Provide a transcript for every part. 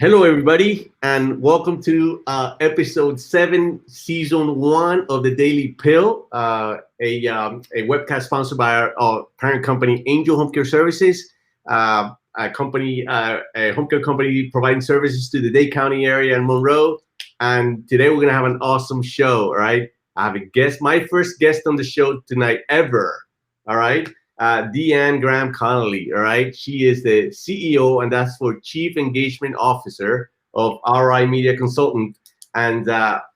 Hello, everybody, and welcome to episode 7, season 1 of the Daily Pill, a webcast sponsored by our parent company, Angel Home Care Services, a home care company providing services to the Dade County area and Monroe. And today we're gonna have an awesome show. All right, I have a guest, my first guest on the show tonight ever. All right. DeAnne Connolly, all right? She is the CEO, and that's for Chief Engagement Officer of RI Media Consultant. And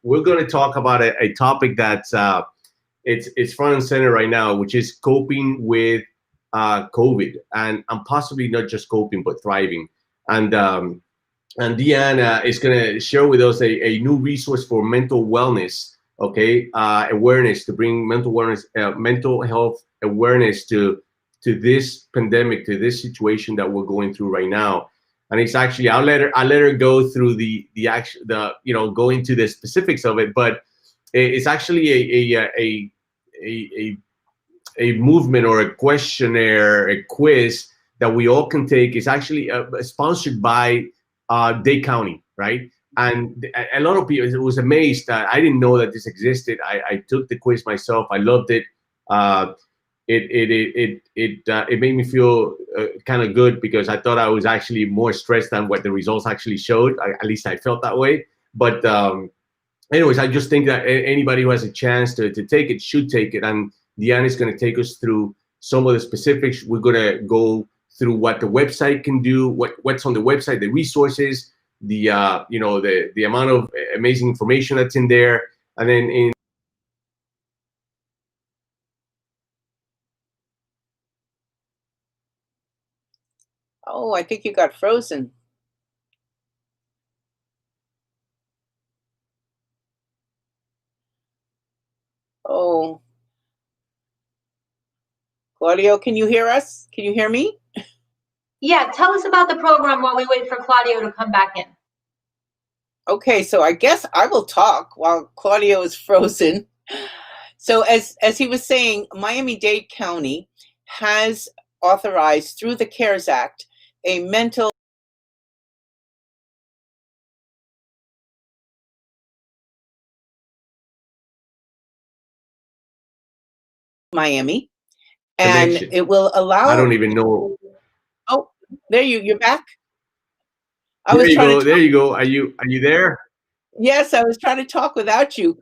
we're going to talk about a topic that's it's front and center right now, which is coping with COVID, and possibly not just coping, but thriving. And DeAnne is going to share with us a new resource for mental wellness, okay, awareness, to bring mental health awareness to this pandemic, to this situation that we're going through right now. And it's actually, I'll let her go through go into the specifics of it, but it's actually a movement or a questionnaire, a quiz that we all can take. It's actually sponsored by Dade County, right? And a lot of people was amazed that I didn't know that this existed. I took the quiz myself. I loved it. It made me feel kind of good, because I thought I was actually more stressed than what the results actually showed. At least I felt that way. But anyways, I just think that anybody who has a chance to take it should take it. And DeAnne is going to take us through some of the specifics. We're going to go through what the website can do, what's on the website, the resources, the amount of amazing information that's in there, and then Oh, I think you got frozen. Oh, Claudio, can you hear us? Can you hear me? Yeah, tell us about the program while we wait for Claudio to come back in. Okay, so I guess I will talk while Claudio is frozen. So as he was saying, Miami-Dade County has authorized through the CARES Act a mental Miami, and connection. it will allow. I don't even know. Oh, you're back. There you go. Are you there? Yes, I was trying to talk without you.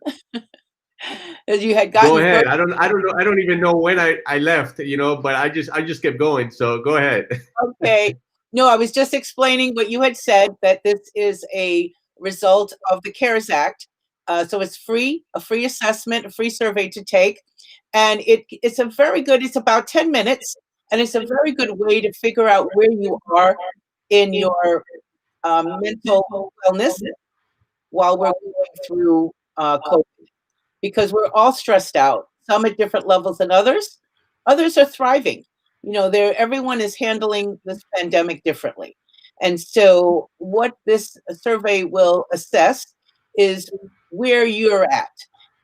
As you had gotten. Go ahead. I don't know. I don't even know when I left, but I just kept going. So go ahead. Okay. No, I was just explaining what you had said, that this is a result of the CARES Act. So it's free, a free assessment, a free survey to take. And it's about 10 minutes, and it's a very good way to figure out where you are in your mental wellness while we're going through COVID. Because we're all stressed out, some at different levels than others. Others are thriving. Everyone is handling this pandemic differently. And so what this survey will assess is where you're at.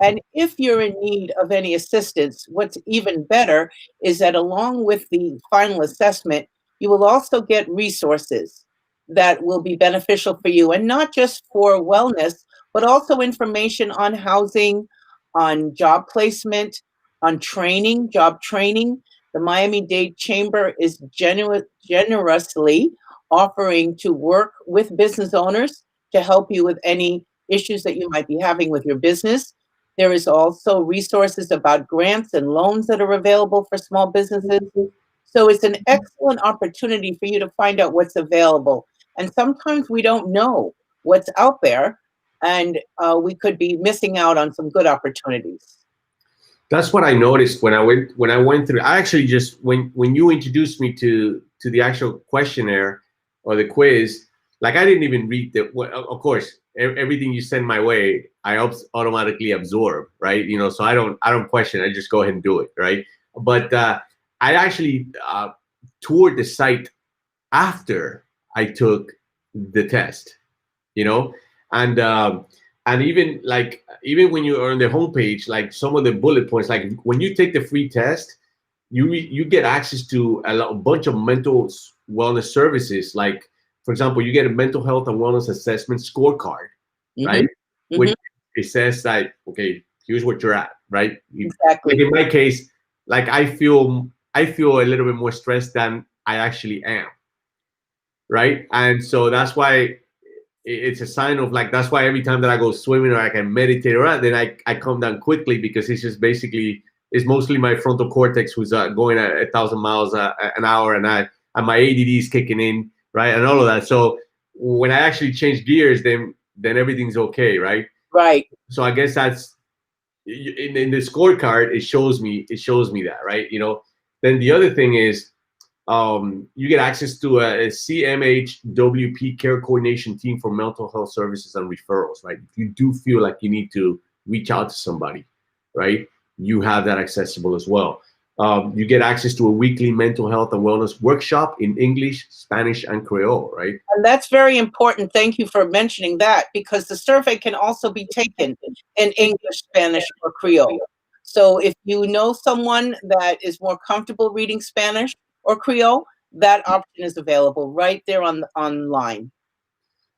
And if you're in need of any assistance, what's even better is that along with the final assessment, you will also get resources that will be beneficial for you, and not just for wellness, but also information on housing, on job placement, on job training. The Miami-Dade Chamber is generously offering to work with business owners to help you with any issues that you might be having with your business. There is also resources about grants and loans that are available for small businesses. So it's an excellent opportunity for you to find out what's available. And sometimes we don't know what's out there, and we could be missing out on some good opportunities. That's what I noticed when I went through. I actually just when you introduced me to the actual questionnaire or the quiz, like I didn't even read of course, everything you send my way, I automatically absorb, right? So I don't question. I just go ahead and do it, right? But I actually toured the site after I took the test, and even when you're on the homepage, like some of the bullet points, like when you take the free test, you get access to a bunch of mental wellness services, like for example, you get a mental health and wellness assessment scorecard, right? Which it says like, okay, here's what you're at, right? Exactly. Like in my case, like I feel a little bit more stressed than I actually am, right? And so that's why it's a sign of like, that's why every time that I go swimming or I can meditate or then I come down quickly, because it's just basically, it's mostly my frontal cortex who's going at 1,000 miles an hour, and my ADD is kicking in, right? And all of that. So when I actually change gears, then everything's okay, right? Right. So I guess that's in the scorecard, it shows me that, right? You know, then the other thing is, you get access to a CMHWP care coordination team for mental health services and referrals, right? If you do feel like you need to reach out to somebody, right, you have that accessible as well. You get access to a weekly mental health and wellness workshop in English, Spanish, and Creole, right? And that's very important. Thank you for mentioning that, because the survey can also be taken in English, Spanish, or Creole. So if you know someone that is more comfortable reading Spanish or Creole, that option is available right there online.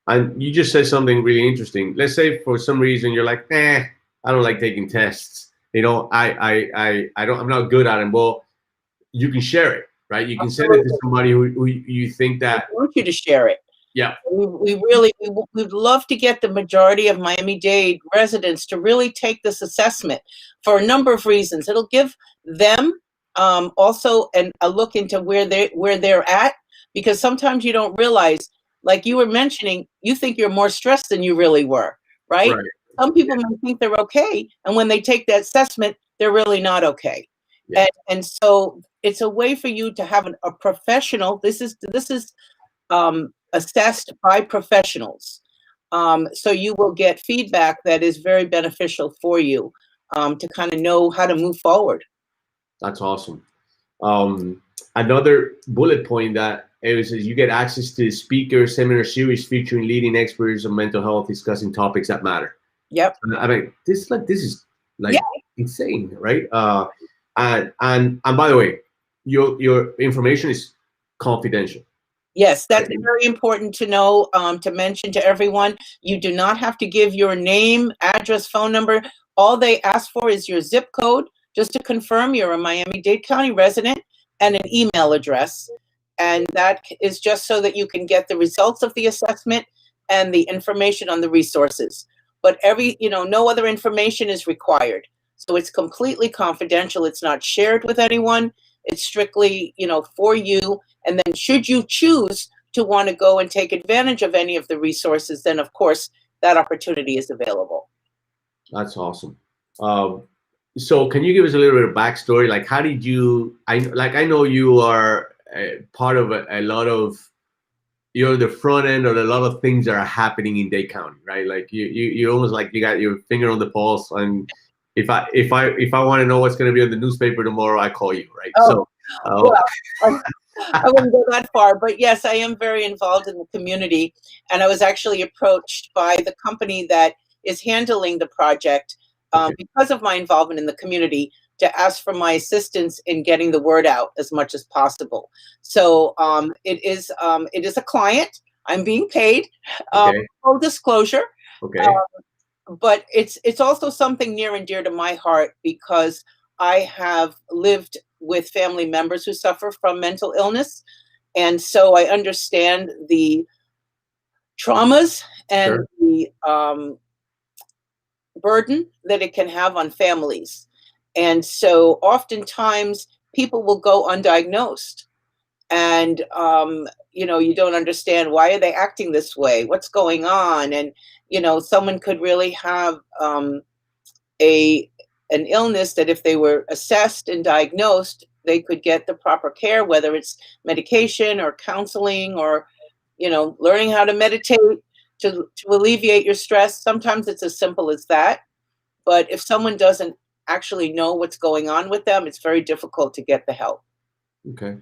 And you just said something really interesting. Let's say for some reason you're like, I don't like taking tests. You know, I'm not good at them. Well, you can share it, right? You can send it to somebody who you think that. I want you to share it. Yeah. We'd love to get the majority of Miami-Dade residents to really take this assessment for a number of reasons. It'll give them also a look into where they're at, because sometimes you don't realize, like you were mentioning, you think you're more stressed than you really were, right? Some people may think they're okay, and when they take that assessment, they're really not okay. Yeah. And so it's a way for you to have a professional. This is assessed by professionals. So you will get feedback that is very beneficial for you to kind of know how to move forward. That's awesome. Another bullet point that is you get access to speaker seminar series featuring leading experts on mental health discussing topics that matter. Yep. I mean, this is insane, right? And by the way, your information is confidential. Yes, that's very important to know, to mention to everyone. You do not have to give your name, address, phone number. All they ask for is your zip code, just to confirm you're a Miami-Dade County resident, and an email address. And that is just so that you can get the results of the assessment and the information on the resources. But no other information is required. So it's completely confidential. It's not shared with anyone. It's strictly, for you. And then should you choose to want to go and take advantage of any of the resources, then of course that opportunity is available. That's awesome. So can you give us a little bit of backstory? Like, how did you, I know you are part of a lot of, you're the front end of a lot of things that are happening in Dade County, right? Like you almost like you got your finger on the pulse. And if I want to know what's going to be on the newspaper tomorrow, I call you, right? Oh, so, well, I wouldn't go that far, but yes, I am very involved in the community. And I was actually approached by the company that is handling the project because of my involvement in the community, to ask for my assistance in getting the word out as much as possible. So it is a client. I'm being paid. Full disclosure. Okay. But it's also something near and dear to my heart, because I have lived with family members who suffer from mental illness. And so I understand the traumas and the burden that it can have on families. And so oftentimes people will go undiagnosed, and you don't understand, why are they acting this way? What's going on? And someone could really have an illness that if they were assessed and diagnosed, they could get the proper care, whether it's medication or counseling or learning how to meditate to alleviate your stress. Sometimes it's as simple as that. But if someone doesn't actually know what's going on with them, it's very difficult to get the help. Okay.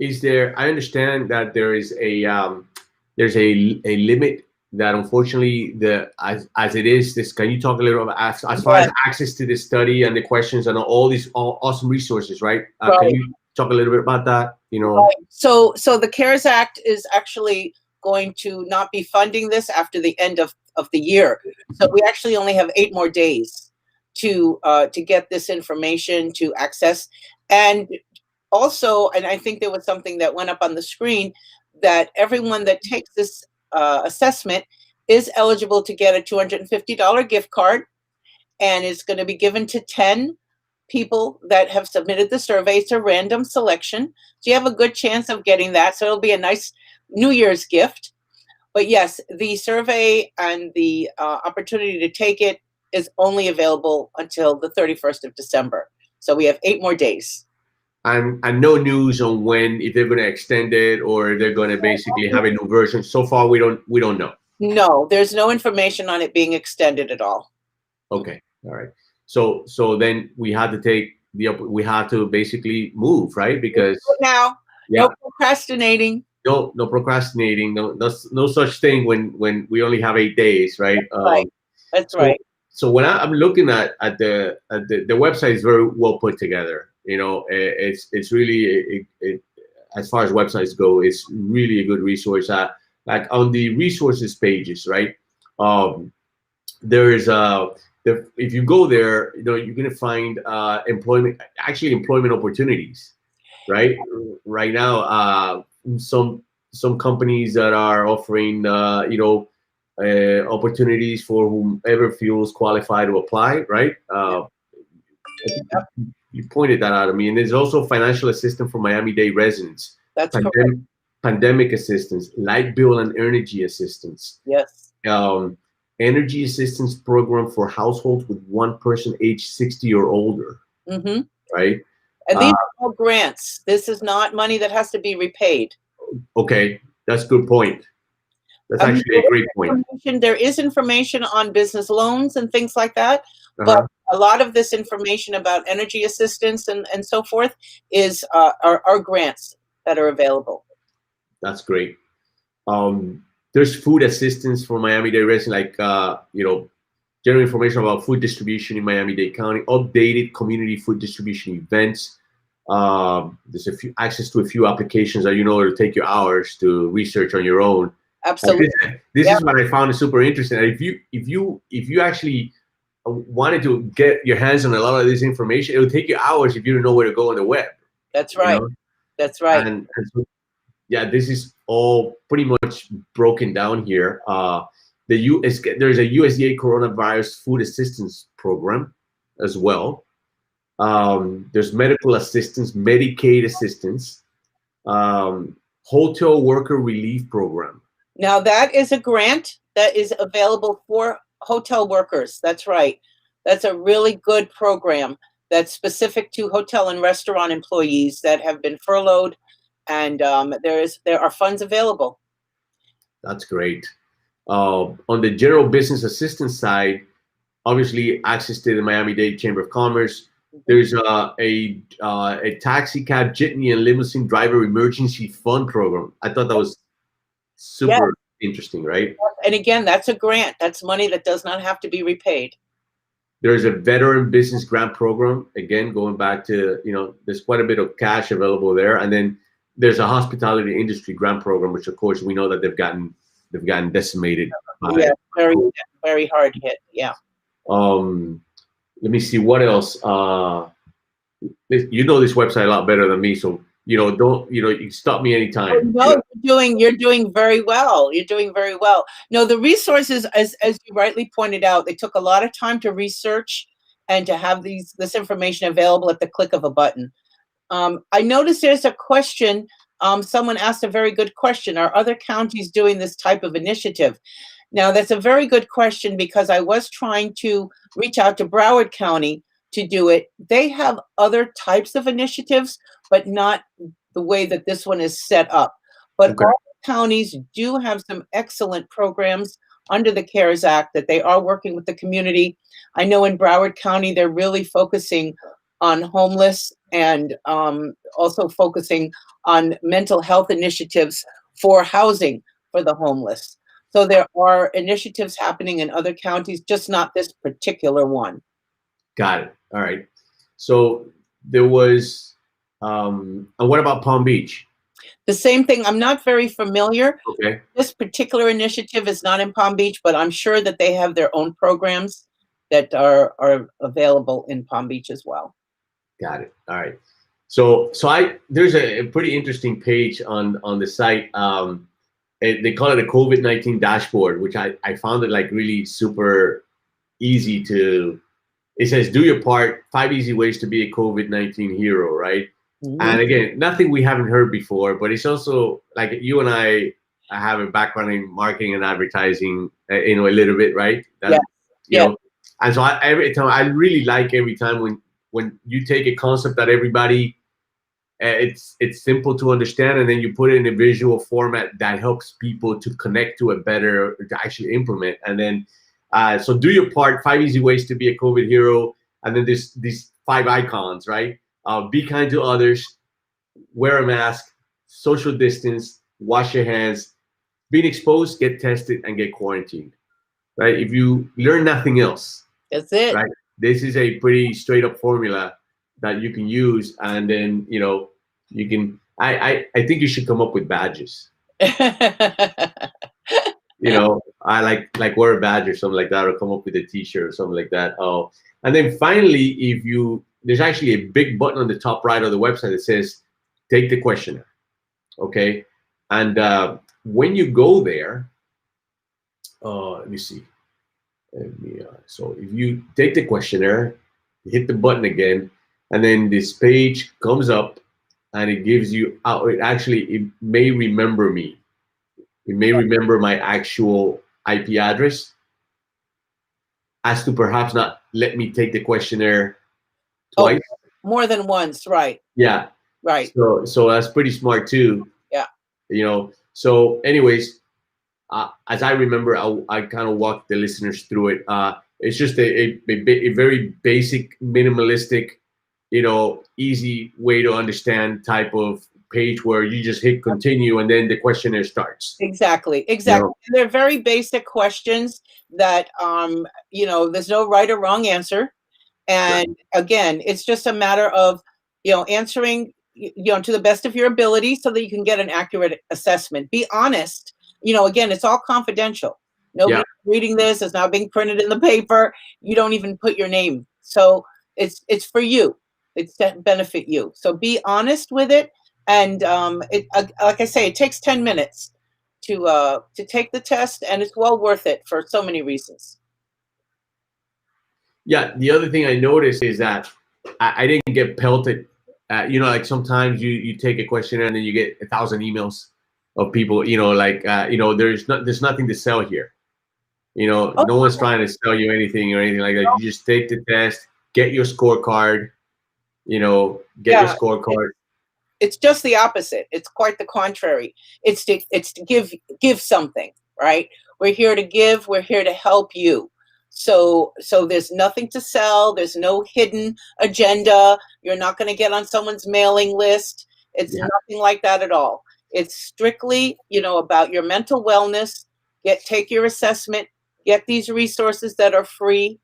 I understand that there is there's a limit that unfortunately as it is this, can you talk a little about as far as access to this study and the questions and all these awesome resources, right? Can you talk a little bit about that? Right. So the CARES Act is actually going to not be funding this after the end of the year. So we actually only have 8 more days to get this information to access. And also, and I think there was something that went up on the screen, that everyone that takes this assessment is eligible to get a $250 gift card, and it's going to be given to 10 people that have submitted the survey. It's a random selection, so you have a good chance of getting that. So it'll be a nice New Year's gift. But yes, the survey and the opportunity to take it is only available until the 31st of December. So we have 8 more days. And no news on when, if they're going to extend it or they're going to basically have a new version. So far, we don't know. No, there's no information on it being extended at all. Okay, all right. So then we had to basically move, right? Because now, no procrastinating. No procrastinating. No such thing when we only have 8 days, right? Right. That's right. So when I'm looking at the website is very well put together. You know, it's really as far as websites go, it's really a good resource. Like on the resources pages, right? There is if you go there, you know, you're gonna find employment opportunities, right? Right now, some companies that are offering opportunities for whomever feels qualified to apply, right? You pointed that out to me. And there's also financial assistance for Miami Dade residents. That's pandemic assistance, light bill and energy assistance. Yes. Energy assistance program for households with one person age 60 or older. Mm-hmm. Right? And these are all grants. This is not money that has to be repaid. Okay, that's a good point. That's actually a great point. There is information on business loans and things like that, but a lot of this information about energy assistance and so forth is are grants that are available. That's great. There's food assistance for Miami-Dade residents, like general information about food distribution in Miami-Dade County, updated community food distribution events. There's access to a few applications that it'll take you hours to research on your own. Absolutely. This is what I found super interesting. If you actually wanted to get your hands on a lot of this information, it would take you hours if you don't know where to go on the web. That's right. That's right. And so, yeah, this is all pretty much broken down here. There's a USDA coronavirus food assistance program as well. There's medical assistance, Medicaid assistance, hotel worker relief program. Now that is a grant that is available for hotel workers. That's right. That's a really good program that's specific to hotel and restaurant employees that have been furloughed, and there are funds available. That's great. On the general business assistance side, obviously access to the Miami-Dade Chamber of Commerce. There's a taxi cab, jitney, and limousine driver emergency fund program. I thought that was super interesting, right? And again, that's a grant. That's money that does not have to be repaid. There's a veteran business grant program. Again, going back to, there's quite a bit of cash available there. And then there's a hospitality industry grant program, which of course we know that they've gotten decimated. Yeah, very hard hit. Yeah. Let me see what else. You know this website a lot better than me, so you can stop me anytime. No, you're doing very well. You're doing very well. No, the resources, as you rightly pointed out, they took a lot of time to research and to have this information available at the click of a button. I noticed there's a question. Someone asked a very good question. Are other counties doing this type of initiative? Now, that's a very good question, because I was trying to reach out to Broward County to do it. They have other types of initiatives, but not the way that this one is set up. But all counties do have some excellent programs under the CARES Act that they are working with the community. I know in Broward County, they're really focusing on homeless and also focusing on mental health initiatives for housing for the homeless. So there are initiatives happening in other counties, just not this particular one. Got it. All right. So there was, and what about Palm Beach? The same thing. I'm not very familiar. Okay. This particular initiative is not in Palm Beach, but I'm sure that they have their own programs that are available in Palm Beach as well. Got it. All right. So there's a pretty interesting page on the site. They call it a COVID-19 dashboard, which I found it like really super easy to. It says, do your part, 5 easy ways to be a COVID-19 hero, right? Mhm. And again, nothing we haven't heard before, but it's also like you and I have a background in marketing and advertising, a little bit, right? Yeah. You know, and so every time I really like every time when you take a concept that everybody, it's simple to understand, and then you put it in a visual format that helps people to connect to it better, to actually implement, and then. So do your part, 5 easy ways to be a COVID hero. And then these 5 icons, right? Be kind to others, wear a mask, social distance, wash your hands, being exposed, get tested, and get quarantined, right? If you learn nothing else, That's it. right? This is a pretty straight up formula that you can use. And then, you can, I think you should come up with badges. I like wear a badge or something like that, or come up with a T-shirt or something like that. Oh, and then finally, there's actually a big button on the top right of the website that says, "Take the questionnaire." Okay, and when you go there, let me see. So if you take the questionnaire, you hit the button again, and then this page comes up, and it gives you out. It may remember me. It may remember my actual IP address, as to perhaps not let me take the questionnaire twice. Oh, more than once, right? Yeah. Right. So that's pretty smart too. Yeah. So anyways, as I remember, I kind of walked the listeners through it. It's just a very basic, minimalistic, easy way to understand type of page where you just hit continue and then the questionnaire starts. Exactly. They're very basic questions that there's no right or wrong answer, and again, it's just a matter of answering to the best of your ability so that you can get an accurate assessment. Be honest. Again, it's all confidential. Nobody's reading this. It's not being printed in the paper. You don't even put your name, so it's for you. It's to benefit you. So be honest with it. And like I say, it takes 10 minutes to take the test, and it's well worth it for so many reasons. Yeah, the other thing I noticed is that I didn't get pelted. Like sometimes you take a questionnaire and then you get 1,000 emails of people. There's nothing to sell here. No one's trying to sell you anything or anything like that. You just take the test, get your scorecard. Your scorecard. It's just the opposite. It's quite the contrary. It's to give something, right? We're here to give. We're here to help you. So there's nothing to sell. There's no hidden agenda. You're not going to get on someone's mailing list. It's nothing like that at all. It's strictly, about your mental wellness. Take your assessment. Get these resources that are free,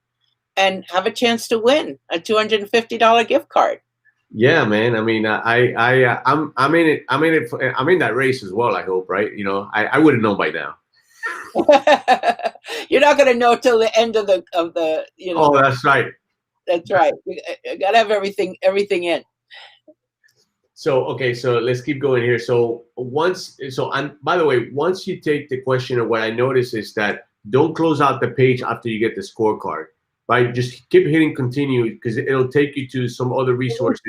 and have a chance to win a $250 gift card. Yeah, man. I mean, I'm in it. I'm in that race as well. I hope, right? I would have known by now. You're not going to know till the end of the. Oh, that's right. That's right. You got to have everything in. So okay, so let's keep going here. And by the way, once you take the questionnaire, what I notice is that don't close out the page after you get the scorecard. Right, just keep hitting continue because it'll take you to some other resources.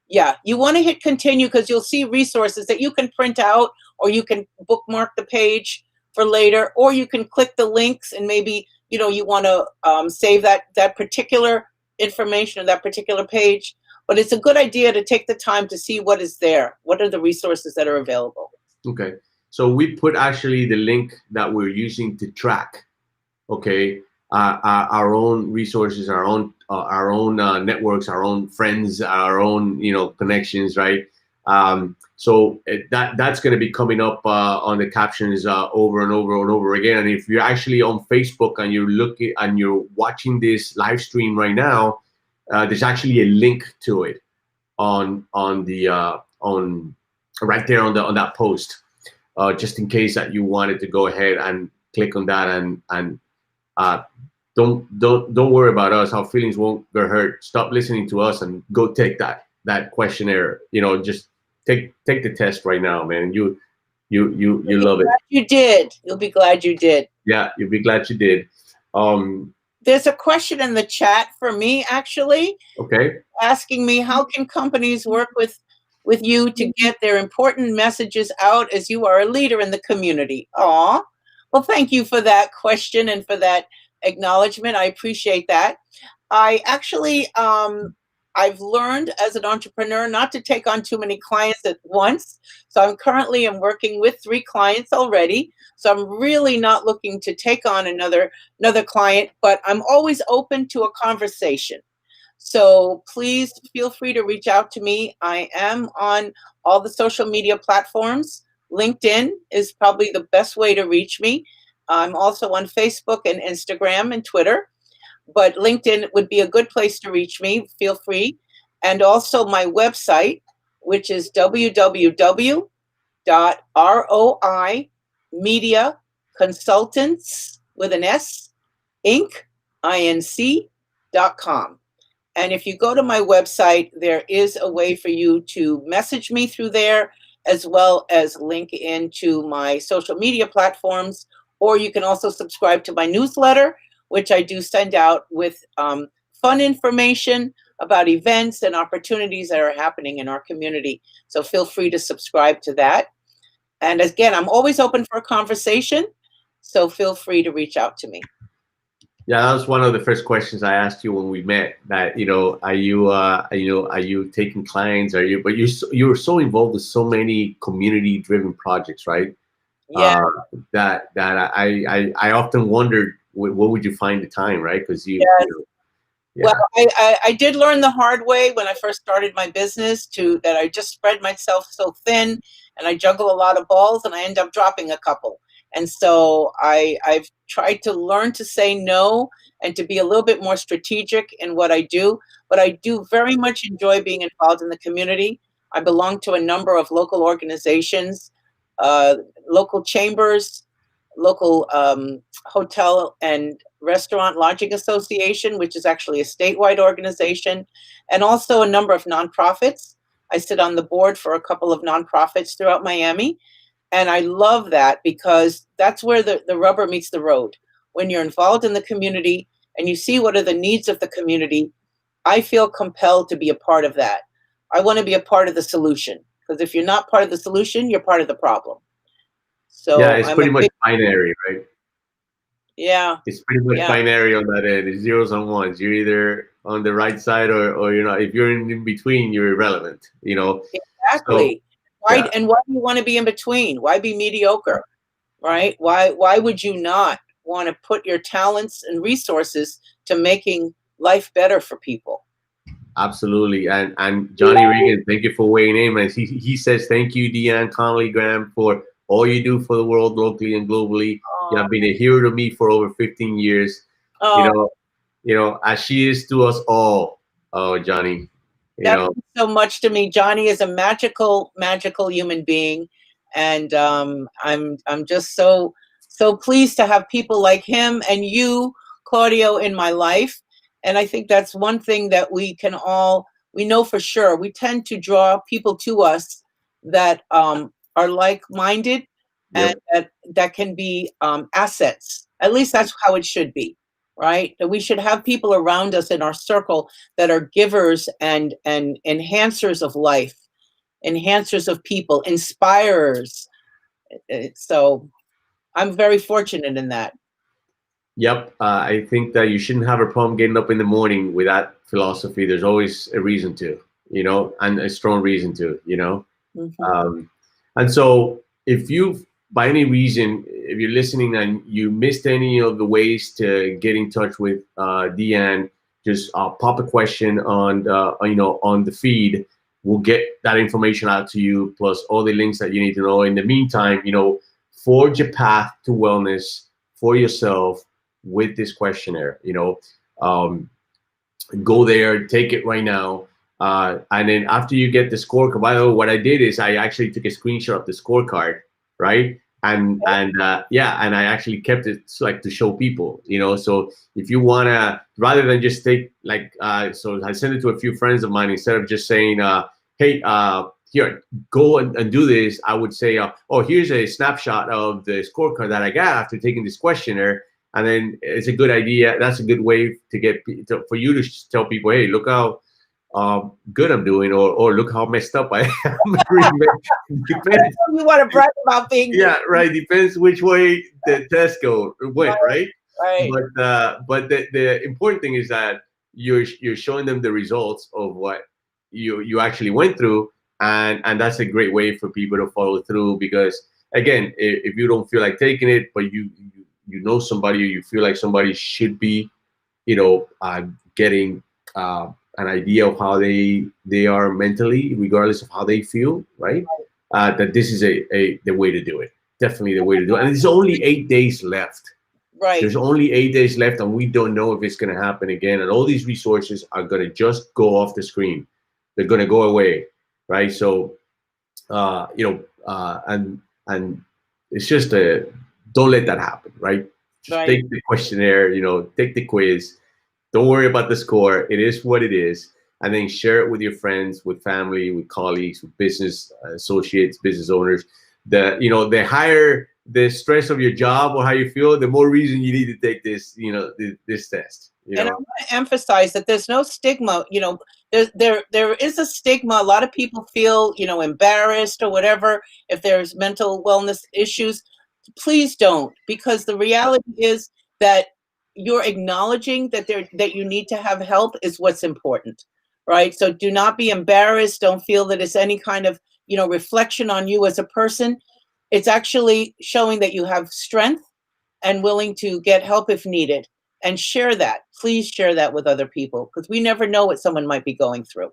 Yeah, you want to hit continue because you'll see resources that you can print out, or you can bookmark the page for later, or you can click the links and maybe you want to save that particular information or that particular page. But it's a good idea to take the time to see what is there. What are the resources that are available? Okay, so we put actually the link that we're using to track. Okay. Our own resources, our own networks, our own friends, our own connections, right? So that's going to be coming up on the captions over and over and over again. And if you're actually on Facebook and you're watching this live stream right now, there's actually a link to it on right there on that post, just in case that you wanted to go ahead and click on that and don't worry about us. Our feelings won't get hurt. Stop listening to us and go take that questionnaire. Just take the test right now, man. You love it. You did. You'll be glad you did. Yeah, you'll be glad you did. There's a question in the chat for me, actually. Okay. Asking me, how can companies work with you to get their important messages out, as you are a leader in the community? Aw. Well, thank you for that question and for that acknowledgement. I appreciate that. I actually, I've learned as an entrepreneur not to take on too many clients at once. So I'm working with 3 clients already. So I'm really not looking to take on another client, but I'm always open to a conversation. So please feel free to reach out to me. I am on all the social media platforms. LinkedIn is probably the best way to reach me. I'm also on Facebook and Instagram and Twitter, but LinkedIn would be a good place to reach me. Feel free. And also my website, which is www.roimediaconsultants with an S, inc.com. And if you go to my website, there is a way for you to message me through there, as well as link into my social media platforms. Or you can also subscribe to my newsletter, which I do send out with fun information about events and opportunities that are happening in our community. So feel free to subscribe to that. And again, I'm always open for a conversation. So feel free to reach out to me. Yeah, that was one of the first questions I asked you when we met. That are you taking clients? But you're so involved with so many community-driven projects, right? Yeah. That I often wondered, what would you find the time, right? Because yeah. Well, I did learn the hard way when I first started my business that I just spread myself so thin, and I juggle a lot of balls, and I end up dropping a couple. And so I've tried to learn to say no and to be a little bit more strategic in what I do. But I do very much enjoy being involved in the community. I belong to a number of local organizations, local chambers, local hotel and restaurant lodging association, which is actually a statewide organization, and also a number of nonprofits. I sit on the board for a couple of nonprofits throughout Miami. And I love that, because that's where the rubber meets the road. When you're involved in the community and you see what are the needs of the community, I feel compelled to be a part of that. I want to be a part of the solution, because if you're not part of the solution, you're part of the problem. So yeah, it's pretty much binary, right? Yeah. It's pretty much binary on that end. It's zeros and ones. You're either on the right side or you're not. If you're in between, you're irrelevant, Exactly. So, and why do you want to be in between? Why be mediocre, right? Why would you not want to put your talents and resources to making life better for people? Absolutely. And Johnny Regan, thank you for weighing in. And he says, thank you, DeAnne Connolly Graham, for all you do for the world, locally and globally. You have been a hero to me for over 15 years. As she is to us all. Oh, Johnny. That means so much to me. Johnny is a magical human being. And I'm just so pleased to have people like him and you, Claudio, in my life. And I think that's one thing that we know for sure. We tend to draw people to us that are like-minded, and that can be assets. At least that's how it should be, right? That we should have people around us in our circle that are givers and enhancers of life, enhancers of people, inspirers. So I'm very fortunate in that. Yep. I think that you shouldn't have a problem getting up in the morning with that philosophy. There's always a reason to, and a strong reason to, Mm-hmm. And so if by any reason, if you're listening and you missed any of the ways to get in touch with DeAnne, just pop a question on the feed. We'll get that information out to you, plus all the links that you need to know. In the meantime, forge a path to wellness for yourself with this questionnaire. Go there, take it right now. And then after you get the scorecard, by the way, what I did is I actually took a screenshot of the scorecard, right? And yeah, and I actually kept it like to show people, you know. So if you wanna, rather than just take like, so I sent it to a few friends of mine instead of just saying, hey, here, go and do this. I would say, oh, here's a snapshot of the scorecard that I got after taking this questionnaire. And then it's a good idea. That's a good way to get for you to tell people, hey, look how good I'm doing, or look how messed up I am. Depends. You want to brag about being. Yeah, right. Depends which way the test went, right? Right. But the important thing is that you're showing them the results of what you actually went through, and that's a great way for people to follow through. Because again, if you don't feel like taking it, but you know somebody, or you feel like somebody should be, you know, getting an idea of how they are mentally, regardless of how they feel, right? That this is the way to do it. Definitely the way to do it. And there's only 8 days left. Right. There's only 8 days left, and we don't know if it's going to happen again. And all these resources are going to just go off the screen. They're going to go away, right? So, you know, and it's just don't let that happen, right? Just Right. take the questionnaire, you know, take the quiz. Don't worry about the score. It is what it is. And then share it with your friends, with family, with colleagues, with business associates, business owners. The higher the stress of your job or how you feel, the more reason you need to take this, you know, this test. You And know? I want to emphasize that there's no stigma. You know, there is a stigma. A lot of people feel, you know, embarrassed or whatever if there's mental wellness issues. Please don't, because the reality is that you're acknowledging that you need to have help is what's important, right? So do not be embarrassed. Don't feel that it's any kind of, you know, reflection on you as a person. It's actually showing that you have strength and willing to get help if needed. And share that. Please share that with other people, because we never know what someone might be going through.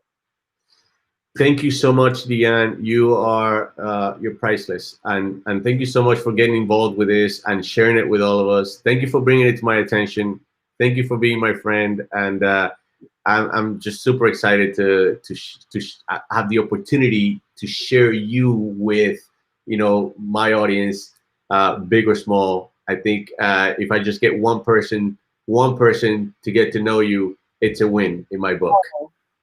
Thank you so much, DeAnne. You are you're priceless, and thank you so much for getting involved with this and sharing it with all of us. Thank you for bringing it to my attention. Thank you for being my friend, and I'm just super excited to have the opportunity to share you with, you know, my audience, big or small. I think if I just get one person to get to know you, it's a win in my book.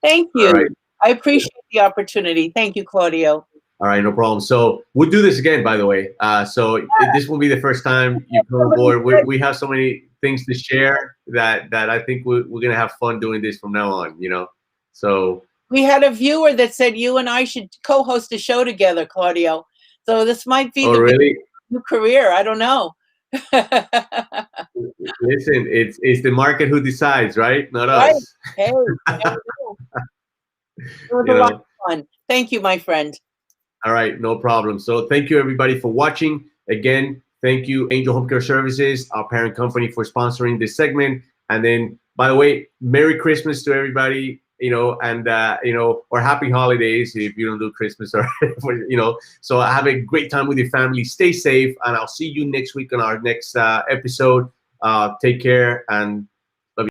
Thank you. All right. I appreciate the opportunity. Thank you, Claudio. All right, no problem. So we'll do this again, by the way. So this will be the first time you come on board. We have so many things to share that I think we're gonna have fun doing this from now on. You know, so we had a viewer that said you and I should co-host a show together, Claudio. So this might be the new career. I don't know. Listen, it's the market who decides, right? Not right. us. Hey, it was a lot of fun. Thank you, my friend. All right, no problem. So thank you, everybody, for watching. Again, thank you, Angel Home Care Services, our parent company, for sponsoring this segment. And then, by the way, Merry Christmas to everybody, you know, and, you know, or Happy Holidays if you don't do Christmas, or, you know. So have a great time with your family. Stay safe, and I'll see you next week on our next episode. Take care, and